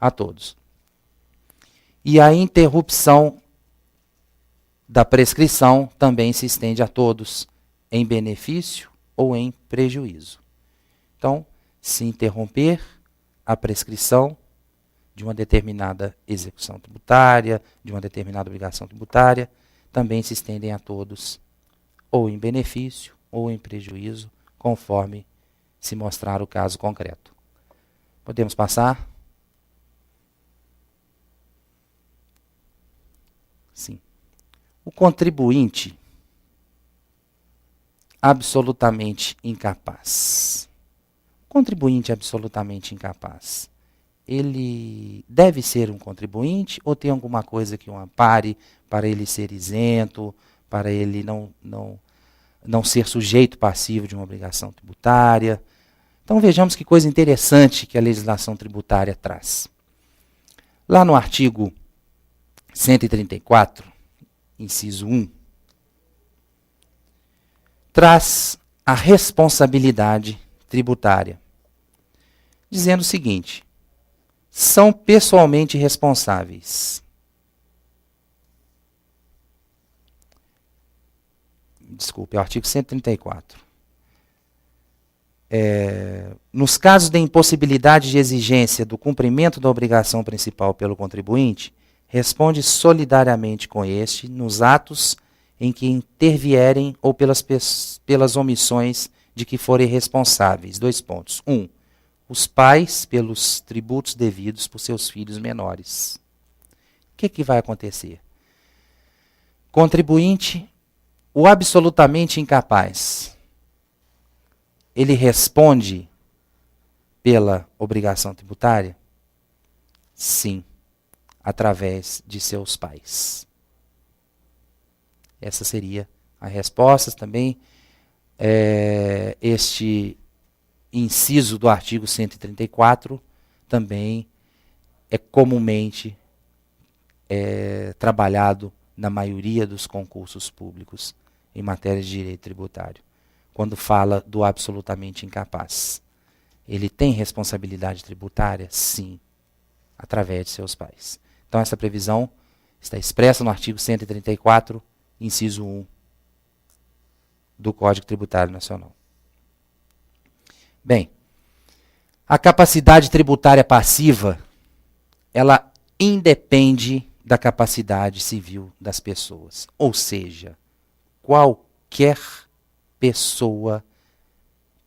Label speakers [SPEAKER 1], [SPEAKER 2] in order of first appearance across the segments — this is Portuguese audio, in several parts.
[SPEAKER 1] a todos. E a interrupção da prescrição também se estende a todos, em benefício ou em prejuízo. Então, se interromper a prescrição de uma determinada execução tributária, de uma determinada obrigação tributária, também se estendem a todos, ou em benefício ou em prejuízo, conforme se mostrar o caso concreto. Podemos passar? Sim. O contribuinte absolutamente incapaz. O contribuinte absolutamente incapaz, ele deve ser um contribuinte ou tem alguma coisa que o ampare para ele ser isento, para ele não ser sujeito passivo de uma obrigação tributária? Então vejamos que coisa interessante que a legislação tributária traz. Lá no artigo 134, inciso 1, traz a responsabilidade tributária, dizendo o seguinte: são pessoalmente responsáveis. Desculpe, é o artigo 134. Nos casos de impossibilidade de exigência do cumprimento da obrigação principal pelo contribuinte, responde solidariamente com este nos atos em que intervierem ou pelas omissões de que forem responsáveis. 2 pontos. 1. Os pais pelos tributos devidos por seus filhos menores. O que vai acontecer? Contribuinte, o absolutamente incapaz, ele responde pela obrigação tributária? Sim, através de seus pais. Essa seria a resposta. Também este inciso do artigo 134 também é comumente trabalhado na maioria dos concursos públicos em matéria de direito tributário, quando fala do absolutamente incapaz. Ele tem responsabilidade tributária? Sim, através de seus pais. Então essa previsão está expressa no artigo 134, inciso 1 do Código Tributário Nacional. Bem, a capacidade tributária passiva, ela independe da capacidade civil das pessoas. Ou seja, qualquer pessoa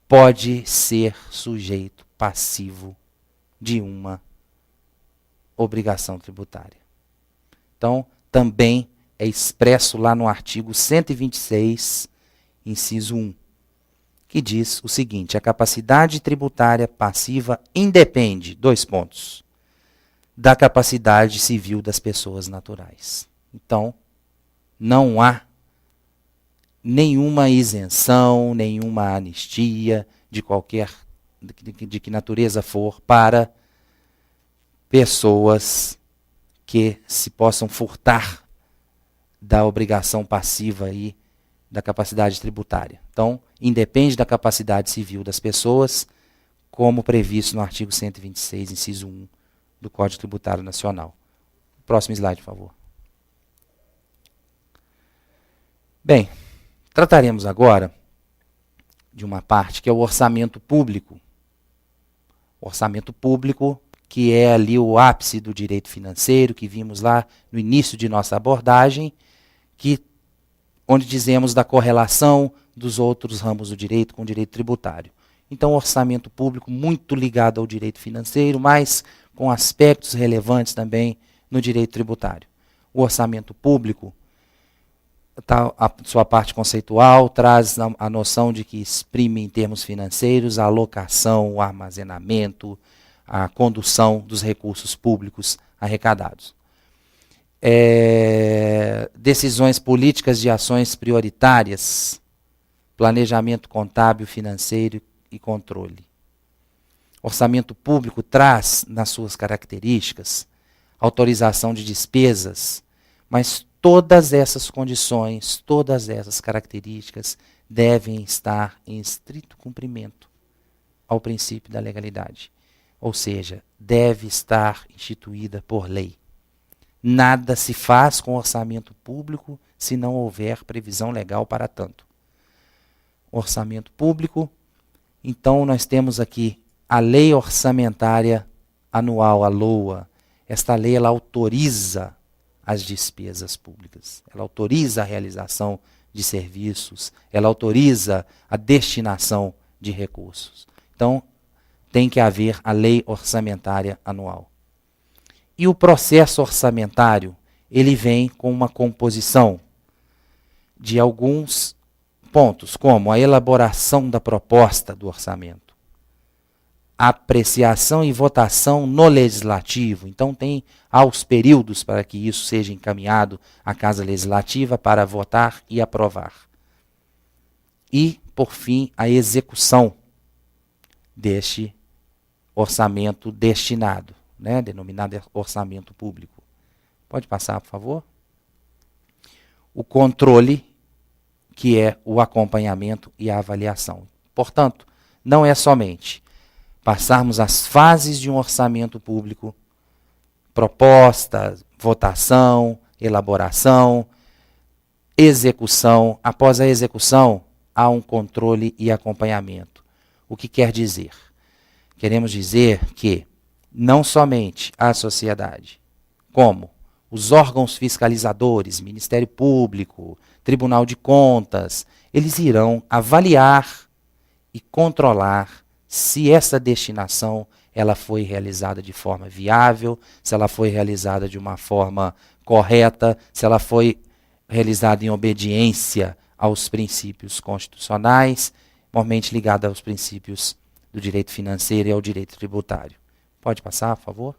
[SPEAKER 1] pode ser sujeito passivo de uma obrigação tributária. Então, também é expresso lá no artigo 126, inciso 1, que diz o seguinte: a capacidade tributária passiva independe, 2 pontos, da capacidade civil das pessoas naturais. Então, não há nenhuma isenção, nenhuma anistia de que natureza for para pessoas que se possam furtar da obrigação passiva aí da capacidade tributária. Então, independe da capacidade civil das pessoas, como previsto no artigo 126, inciso 1 do Código Tributário Nacional. Próximo slide, por favor. Bem, trataremos agora de uma parte que é o orçamento público. O orçamento público, que é ali o ápice do direito financeiro, que vimos lá no início de nossa abordagem, onde dizemos da correlação dos outros ramos do direito com o direito tributário. Então, o orçamento público muito ligado ao direito financeiro, mas com aspectos relevantes também no direito tributário. O orçamento público, a sua parte conceitual, traz a noção de que exprime em termos financeiros a alocação, o armazenamento, a condução dos recursos públicos arrecadados. Decisões políticas de ações prioritárias, planejamento contábil, financeiro e controle. Orçamento público traz, nas suas características, autorização de despesas, mas todas essas condições, todas essas características devem estar em estrito cumprimento ao princípio da legalidade. ou seja, deve estar instituída por lei. Nada se faz com orçamento público se não houver previsão legal para tanto. Orçamento público, então nós temos aqui a Lei Orçamentária Anual, a LOA. Esta lei ela autoriza as despesas públicas, ela autoriza a realização de serviços, ela autoriza a destinação de recursos. Então, tem que haver a Lei Orçamentária Anual. E o processo orçamentário, ele vem com uma composição de alguns pontos, como a elaboração da proposta do orçamento, apreciação e votação no legislativo. Então tem aos períodos para que isso seja encaminhado à Casa Legislativa para votar e aprovar. E, por fim, a execução deste orçamento destinado, né, denominado orçamento público. Pode passar, por favor? O controle, que é o acompanhamento e a avaliação. Portanto, não é somente passarmos as fases de um orçamento público, proposta, votação, elaboração, execução. Após a execução, há um controle e acompanhamento. O que quer dizer? Queremos dizer que não somente a sociedade, como os órgãos fiscalizadores, Ministério Público, Tribunal de Contas, eles irão avaliar e controlar se essa destinação ela foi realizada de forma viável, se ela foi realizada de uma forma correta, se ela foi realizada em obediência aos princípios constitucionais, normalmente ligada aos princípios do direito financeiro e ao direito tributário. Pode passar, por favor?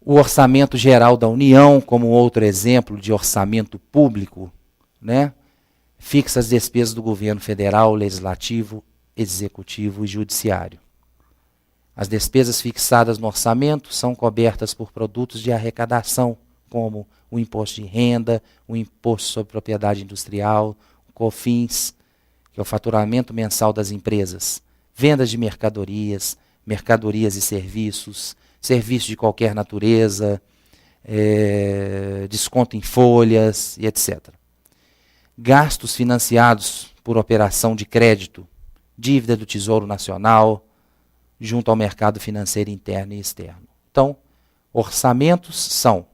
[SPEAKER 1] O Orçamento Geral da União, como outro exemplo de orçamento público, né, fixa as despesas do governo federal, legislativo, executivo e judiciário. As despesas fixadas no orçamento são cobertas por produtos de arrecadação, como o imposto de renda, o imposto sobre propriedade industrial, o COFINS, que é o faturamento mensal das empresas, vendas de mercadorias, mercadorias e serviços, serviços de qualquer natureza, desconto em folhas e etc. Gastos financiados por operação de crédito, dívida do Tesouro Nacional, junto ao mercado financeiro interno e externo. Então, orçamentos são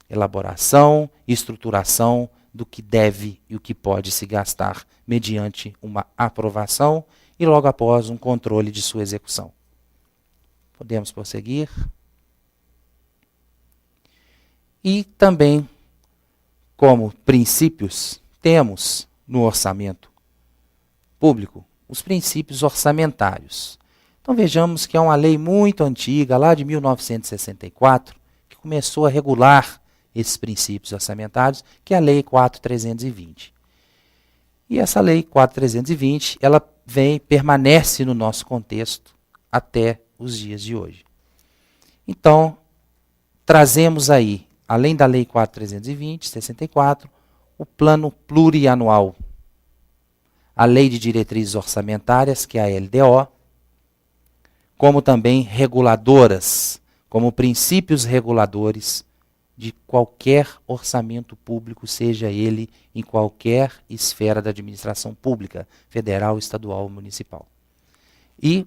[SPEAKER 1] elaboração e estruturação do que deve e o que pode se gastar mediante uma aprovação e logo após um controle de sua execução. Podemos prosseguir. E também, como princípios, temos no orçamento público os princípios orçamentários. Então vejamos que é uma lei muito antiga, lá de 1964, que começou a regular esses princípios orçamentários, que é a Lei 4.320. E essa Lei 4.320, ela permanece no nosso contexto até os dias de hoje. Então, trazemos aí, além da Lei 4.320, 64, o Plano Plurianual, a Lei de Diretrizes Orçamentárias, que é a LDO, como também reguladoras, como princípios reguladores de qualquer orçamento público, seja ele em qualquer esfera da administração pública, federal, estadual ou municipal. E,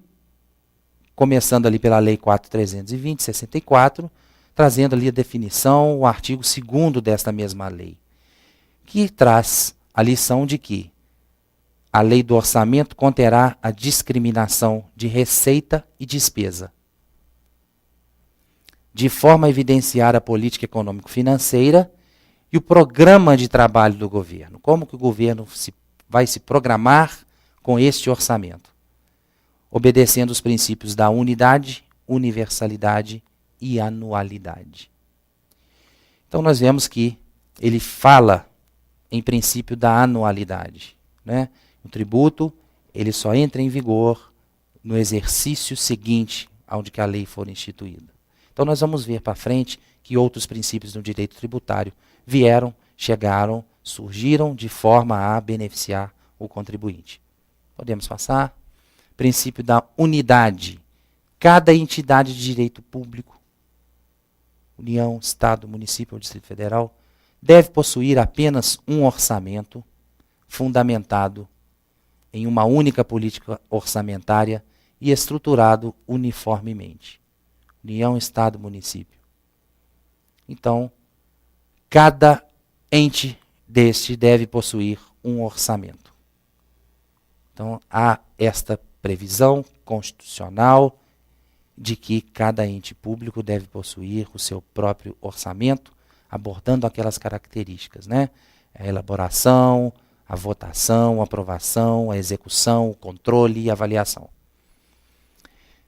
[SPEAKER 1] começando ali pela Lei 4.320, 64, trazendo ali a definição, o artigo 2º desta mesma lei, que traz a lição de que a lei do orçamento conterá a discriminação de receita e despesa, de forma a evidenciar a política econômico-financeira e o programa de trabalho do governo. Como que o governo vai se programar com este orçamento? Obedecendo os princípios da unidade, universalidade e anualidade. Então nós vemos que ele fala em princípio da anualidade, né? O tributo, ele só entra em vigor no exercício seguinte aonde que a lei for instituída. Então nós vamos ver para frente que outros princípios do direito tributário vieram, chegaram, surgiram de forma a beneficiar o contribuinte. Podemos passar? Princípio da unidade. Cada entidade de direito público, União, Estado, município ou Distrito Federal, deve possuir apenas um orçamento fundamentado em uma única política orçamentária e estruturado uniformemente. União, Estado, município. Então, cada ente deste deve possuir um orçamento. Então, há esta previsão constitucional de que cada ente público deve possuir o seu próprio orçamento, abordando aquelas características, né? A elaboração, a votação, a aprovação, a execução, o controle e a avaliação.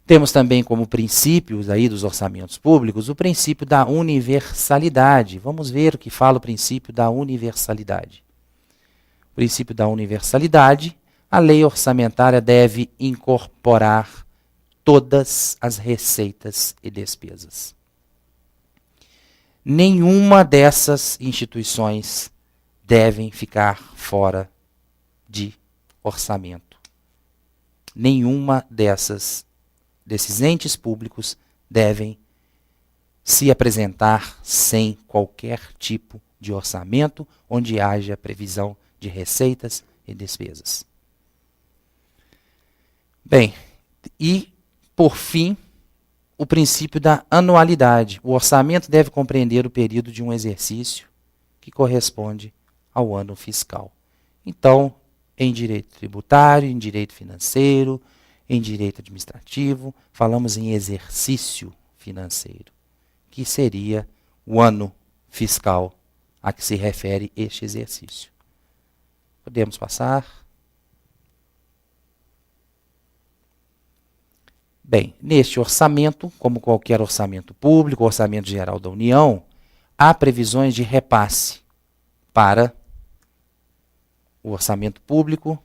[SPEAKER 1] Temos também como princípios aí dos orçamentos públicos o princípio da universalidade. Vamos ver o que fala o princípio da universalidade. O princípio da universalidade, a lei orçamentária deve incorporar todas as receitas e despesas. Nenhuma dessas instituições devem ficar fora de orçamento. Nenhuma desses entes públicos devem se apresentar sem qualquer tipo de orçamento onde haja previsão de receitas e despesas. Bem, e por fim, o princípio da anualidade. O orçamento deve compreender o período de um exercício que corresponde ao ano fiscal. Então, em direito tributário, em direito financeiro, em direito administrativo, falamos em exercício financeiro, que seria o ano fiscal a que se refere este exercício. Podemos passar? Bem, neste orçamento, como qualquer orçamento público, orçamento geral da União, há previsões de repasse para o orçamento público.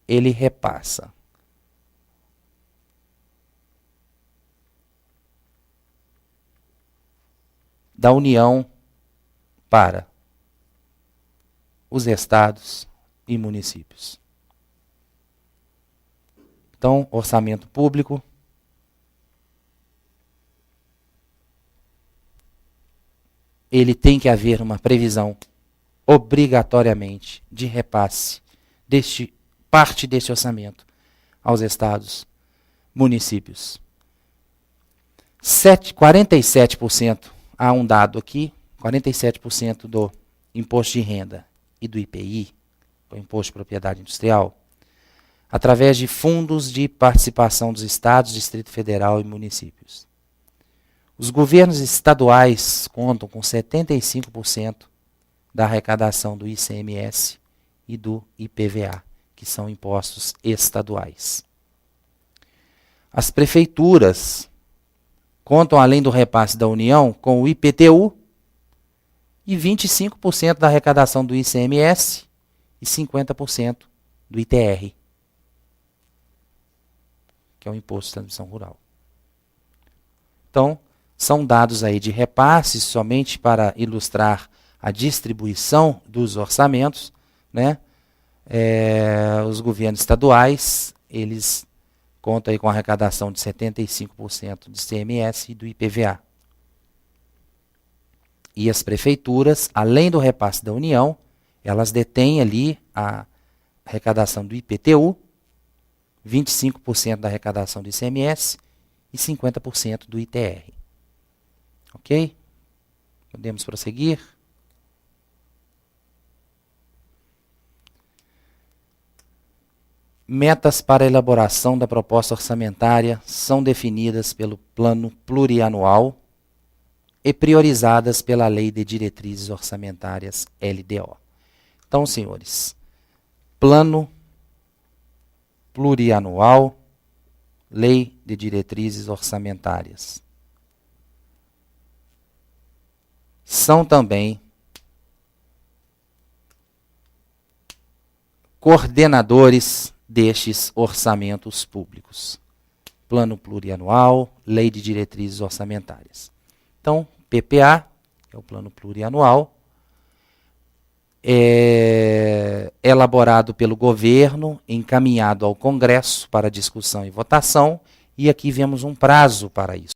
[SPEAKER 1] Ele repassa da União para os estados e municípios. Então, orçamento público, ele tem que haver uma previsão obrigatoriamente de repasse parte deste orçamento aos estados, municípios. 47%, há um dado aqui, 47% do imposto de renda e do IPI, o imposto de propriedade industrial, através de fundos de participação dos estados, Distrito Federal e municípios. Os governos estaduais contam com 75% da arrecadação do ICMS e do IPVA, que são impostos estaduais. As prefeituras contam, além do repasse da União, com o IPTU e 25% da arrecadação do ICMS e 50% do ITR, que é o Imposto de Transmissão Rural. Então, são dados aí de repasse somente para ilustrar a distribuição dos orçamentos, né? Os governos estaduais, eles contam aí com a arrecadação de 75% do ICMS e do IPVA. E as prefeituras, além do repasse da União, elas detêm ali a arrecadação do IPTU, 25% da arrecadação do ICMS e 50% do ITR. Ok? Podemos prosseguir? Metas para a elaboração da proposta orçamentária são definidas pelo Plano Plurianual e priorizadas pela Lei de Diretrizes Orçamentárias, LDO. Então, senhores, Plano Plurianual, Lei de Diretrizes Orçamentárias. São também coordenadores destes orçamentos públicos. Plano Plurianual, Lei de Diretrizes Orçamentárias. Então, PPA, que é o Plano Plurianual, elaborado pelo governo, encaminhado ao Congresso para discussão e votação, e aqui vemos um prazo para isso.